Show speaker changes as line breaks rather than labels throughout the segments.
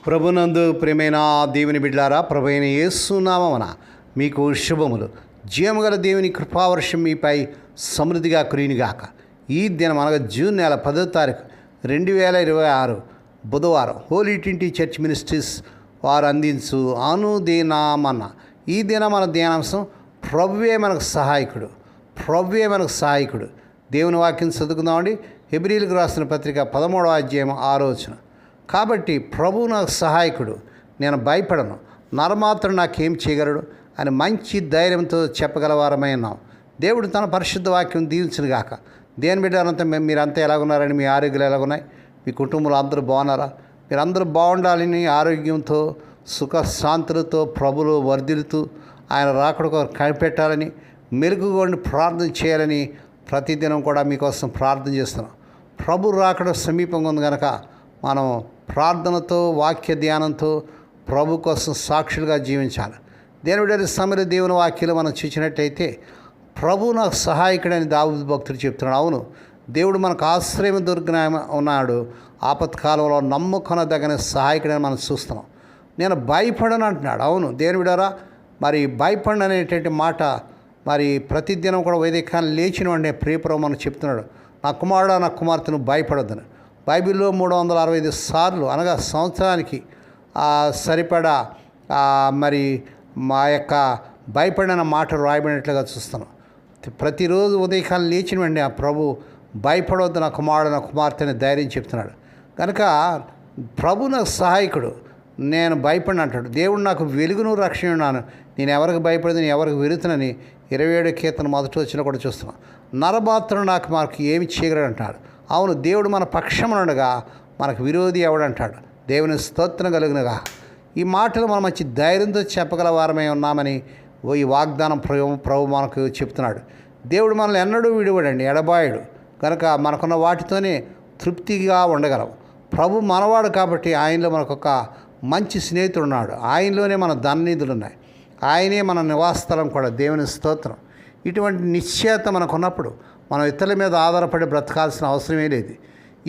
ప్రభునందు ప్రియమైన దేవుని బిడ్డలారా, ప్రభు అయిన యేసు నామమున మీకు శుభములు. జీవముగల దేవుని కృపావర్షం మీపై సమృద్ధిగా కురియునుగాక. ఈ దినం అనగా జూన్ నెల 10వ తారీఖు 2026 బుధవారం హోలీ ట్రినిటీ చర్చ్ మినిస్ట్రీస్ వారు అందించు అనుదినమన్న ఈ దినం మన ధ్యానాంశం ప్రభువే మనకు సహాయకుడు. ప్రభువే మనకు సహాయకుడు. దేవుని వాక్యం చదువుకుందామండి. హెబ్రీయులకు రాసిన పత్రిక 13వ అధ్యాయం 6వ వచనం. కాబట్టి ప్రభువు నాకు సహాయకుడు, నేను భయపడను, నరమాత్రం నాకేం చేయగలడు అని మంచి ధైర్యంతో చెప్పగలవారమై ఉన్నాం. దేవుడు తన పరిశుద్ధ వాక్యం దీవించునుగాక. దేని బిడ్డారంతా మీరంతా ఎలాగున్నారని, మీ ఆరోగ్యాలు ఎలాగున్నాయి, మీ కుటుంబంలో అందరూ బాగున్నారా? మీరందరూ బాగుండాలని, ఆరోగ్యంతో సుఖశాంతులతో ప్రభులో వర్ధిల్లుతూ ఆయన రాకడ కనిపెట్టాలని, మెరుగుగొండి ప్రార్థన చేయాలని ప్రతిదినం కూడా మీకోసం ప్రార్థన చేస్తున్నాం. ప్రభు రాకడ సమీపంగా ఉంది కనుక మనం ప్రార్థనతో వాక్య ధ్యానంతో ప్రభు కోసం సాక్షులుగా జీవించాలి. దేవుడి సమయంలో దేవుని వాక్యలు మనం చూసినట్టయితే ప్రభు నాకు సహాయకుడని దావీదు భక్తుడు చెప్తున్నాడు. అవును, దేవుడు మనకు ఆశ్రయం దొరికిన ఉన్నాడు. ఆపత్కాలంలో నమ్ముకొనదగిన సహాయకుడని మనం చూస్తున్నాం. నేను భయపడను అంటున్నాడు. అవును దేవుడారా, మరి భయపడను అనేటువంటి మాట మరి ప్రతిదినం కూడా వైదికాన్ని లేచిన వెంటనే ప్రియప్రభు మనకు చెప్తున్నాడు, నా కుమారుడా నా కుమార్తె నువ్వు భయపడొద్దని. బైబిల్లో 365 సార్లు అనగా సంవత్సరానికి సరిపడా మరి మా యొక్క భయపడిన మాటలు రాయబడినట్లుగా చూస్తున్నాం. ప్రతిరోజు ఉదయకాలం లేచిన వెంటనే ఆ ప్రభు భయపడవద్దు నా కుమారుడు నా కుమార్తెని ధైర్యం చెప్తున్నాడు. కనుక ప్రభు నాకు సహాయకుడు, నేను భయపడిన అంటాడు. దేవుడు నాకు వెలుగును రక్షణ ఉన్నాను, నేను ఎవరికి భయపడదు, నేను ఎవరికి వెరుతునని 27 కీర్తన మొదటి వచ్చిన కూడా చూస్తున్నాను. నరమాత్రం నాకు ఏమి చేయగలడు అంటాడు. అవును, దేవుడు మన పక్షమునగా మనకు విరోధి ఎవడంటాడు. దేవుని స్తోత్రం కలుగునుగా. ఈ మాటలు మనం మంచి ధైర్యంతో చెప్పగల వారమై ఉన్నామని ఈ వాగ్దానం ప్రభు మనకు చెప్తున్నాడు. దేవుడు మనల్ని ఎన్నడూ విడివడండి, ఎడబాయుడు. కనుక మనకున్న వాటితోనే తృప్తిగా ఉండగలం. ప్రభు మనవాడు కాబట్టి ఆయనలో మనకు ఒక మంచి స్నేహితుడు ఉన్నాడు. ఆయనలోనే మన ధననిధులు ఉన్నాయి. ఆయనే మన నివాసస్థలం కూడా. దేవుని స్తోత్రం. ఇటువంటి నిశ్చయత మనకున్నప్పుడు మనం ఇతరుల మీద ఆధారపడి బ్రతకాల్సిన అవసరమే లేదు.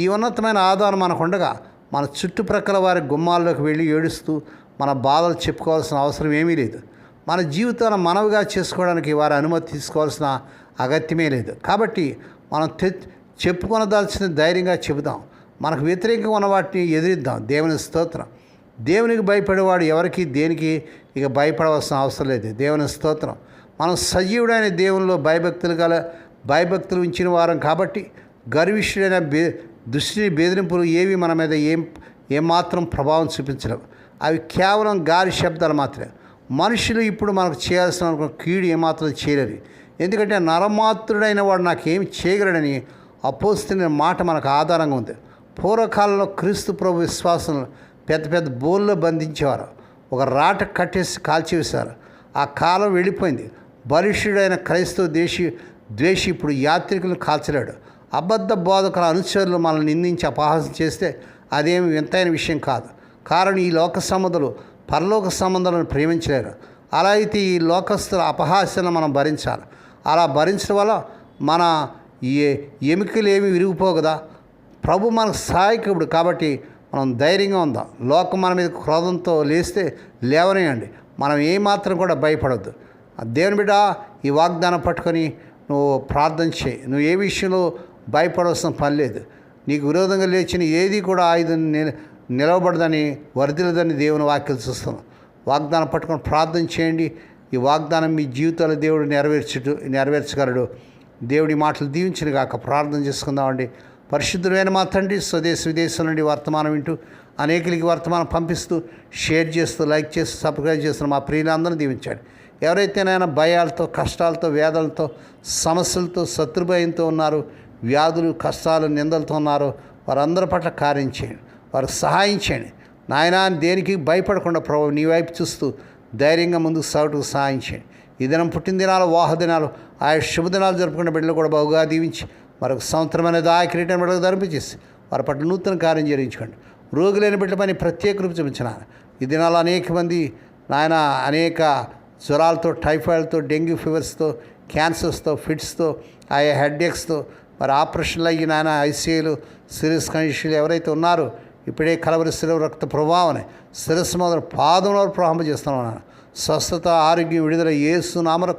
ఈ ఉన్నతమైన ఆధారం మనకు ఉండగా మన చుట్టుప్రక్కల వారి గుమ్మాల్లోకి వెళ్ళి ఏడుస్తూ మన బాధలు చెప్పుకోవాల్సిన అవసరం ఏమీ లేదు. మన జీవితాన్ని మనవిగా చేసుకోవడానికి వారి అనుమతి తీసుకోవాల్సిన అగత్యమే లేదు. కాబట్టి మనం చెప్పుకొనదాల్సిన ధైర్యంగా చెబుదాం. మనకు వ్యతిరేకంగా ఉన్న వాటిని ఎదిరిద్దాం. దేవుని స్తోత్రం. దేవునికి భయపడేవాడు ఎవరికి దేనికి ఇక భయపడవలసిన అవసరం లేదు. దేవుని స్తోత్రం. మనం సజీవుడైన దేవునిలో భయభక్తులు ఉంచిన వారం కాబట్టి గర్విష్ఠుడైన దుష్టిని బెదిరింపులు ఏవి మన మీద ఏమాత్రం ప్రభావం చూపించలేవు. అవి కేవలం గాలి శబ్దాలు మాత్రమే. మనుషులు ఇప్పుడు మనకు చేయాల్సిన కీడు ఏమాత్రం చేయలేరు. ఎందుకంటే నరమాత్రుడైన వాడు నాకేమి చేయగలడని అపోస్తున్న మాట మనకు ఆధారంగా ఉంది. పూర్వకాలంలో క్రీస్తు ప్రభు విశ్వాసం పెద్ద పెద్ద బోల్లో బంధించేవారు, ఒక రాట కట్టేసి కాల్చివేశారు. ఆ కాలం వెళ్ళిపోయింది. బలిష్ఠుడైన క్రైస్తవ ద్వేషి ఇప్పుడు యాత్రికులను కాల్చలేడు. అబద్ధ బోధకుల అనుచరులు మనల్ని నిందించి అపహాసం చేస్తే అదేమి వింతైన విషయం కాదు. కారణం ఈ లోక సంబంధాలు పరలోక సంబంధాలను ప్రేమించలేరు. అలా అయితే ఈ లోకస్తుల అపహాస్యాలను మనం భరించాలి. అలా భరించడం వల్ల మన ఎముకలు ఏమి విరిగిపోగదా. ప్రభు మనకు సహాయకుడు కాబట్టి మనం ధైర్యంగా ఉందాం. లోకం మన మీద క్రోధంతో లేస్తే లేవనేయండి. మనం ఏమాత్రం కూడా భయపడద్దు. దేవుని బిడ్డ, ఈ వాగ్దానం పట్టుకొని నువ్వు ప్రార్థన చేయి. నువ్వు ఏ విషయంలో భయపడవలసిన పని లేదు. నీకు విరోధంగా లేచిన ఏది కూడా ఆయుధం నిలవబడదని వర్ధిల్లదని దేవుని వాక్యాలు చూస్తున్నాం. వాగ్దానం పట్టుకొని ప్రార్థన చేయండి. ఈ వాగ్దానం మీ జీవితాలు దేవుడు నెరవేర్చగలడు. దేవుడి మాటలు దీవించిన గాక. ప్రార్థన చేసుకుందామండి. పరిశుద్ధమైన మా తండ్రి, స్వదేశ విదేశం నుండి వర్తమానం వింటూ అనేకులకి వర్తమానం పంపిస్తూ షేర్ చేస్తూ లైక్ చేస్తూ సబ్స్క్రైబ్ చేస్తున్న మా ప్రియులందరూ దీవించాడు. ఎవరైతేనైనా భయాలతో కష్టాలతో వేదనలతో సమస్యలతో శత్రుభయంతో ఉన్నారు, వ్యాధులు కష్టాలు నిందలతో ఉన్నారో వారందరి పట్ల కార్యం చేయండి, వారికి సహాయం చేయండి. నాయన దేనికి భయపడకుండా ప్రభు నీ వైపు చూస్తూ ధైర్యంగా ముందుకు సాగుటకు సహాయం చేయండి. ఈ దినం పుట్టినదినాలు వాహదినాలు ఆయా శుభదినాలు జరుపుకునే బిడ్డలు కూడా బహుగా దీవించి మరొక సంవత్సరం అనేది ఆ కిరీటం బిడ్డకు ధరింపచేసి వారి పట్ల నూతన కార్యం జరిగించుకోండి. రోగులైన బిడ్డ పని ప్రత్యేక రూపు చూపించిన ఈ దినాలు అనేక మంది నాయన అనేక జ్వరాలతో, టైఫాయిడ్తో, డెంగ్యూ ఫీవర్స్తో, క్యాన్సర్స్తో, ఫిట్స్తో, ఆయా హెడ్ఏక్స్తో మరి ఆపరేషన్లు అయ్యి నాయన ఐసీయూలు సీరియస్ కండిషన్లు ఎవరైతే ఉన్నారో ఇప్పుడే కలవరి శిలువ రక్త ప్రభావని శిరస్సు మొదలు పాదంలో ప్రవహింపజేస్తున్నాను. స్వస్థత, ఆరోగ్యం, విడుదల యేసు నామమున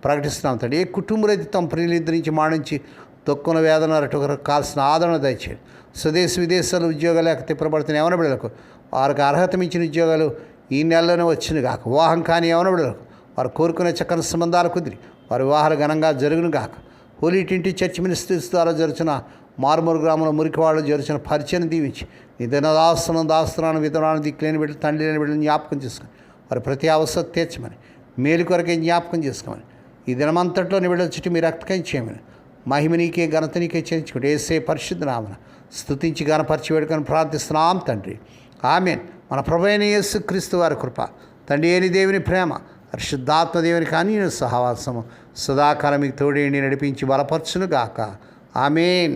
ప్రకటిస్తున్నాం తండ్రి. ఏ కుటుంబాలు అయితే తమ ప్రియులిద్దరి నుంచి మాడించి తొక్కున వేదన ఒకరికి కాల్సిన ఆదరణ దయచేయండి. స్వదేశ విదేశాలు ఉద్యోగాలు లేక తిప్పబడుతున్న యవన బిడ్డలకు వారికి అర్హత మించిన ఉద్యోగాలు ఈ నెలలోనే వచ్చింది గాక. వివాహం కాని యవన బిడ్డలకు వారు కోరుకునే చక్కని సంబంధాలు కుదిరి వారి వివాహాలు ఘనంగా జరుగును గాక. హోలీ టింటి చర్చ్ మినిస్ట్రీస్ ద్వారా జరుగుతున్న మారుమూరు గ్రామంలో మురికివాళ్ళు జరుగుతున్న పరిచయం దీవించి నీ దాస్తున్నాను విధురాను దిక్కులేని బిడ్డలు, తండ్రి లేని బిడ్డలు జ్ఞాపకం చేసుకొని వారి ప్రతి అవసరం తీర్చమని, మేలు కొరకే జ్ఞాపకం చేసుకోమని, ఈ దినమంతట్లో నీ బిడ్డల చుట్టూ మీ రక్తకం చేయమని, మహిమ నీకే ఘనత నీకే చేయించుకుంటే యేసే పరిశుద్ధ నామమున స్తుతించి ఘనపరిచి వేడుకొని ప్రార్థిస్తున్నాం తండ్రి. ఆమేన్. మన ప్రభువైన యేసుక్రీస్తు వారి కృప, తండ్రి అయిన దేవుని ప్రేమ, పరిశుద్ధాత్మ దేవుని కానీ సహవాసము సదాకాలం మీకు తోడేండి నడిపించి బలపరచును గాక. ఆమేన్.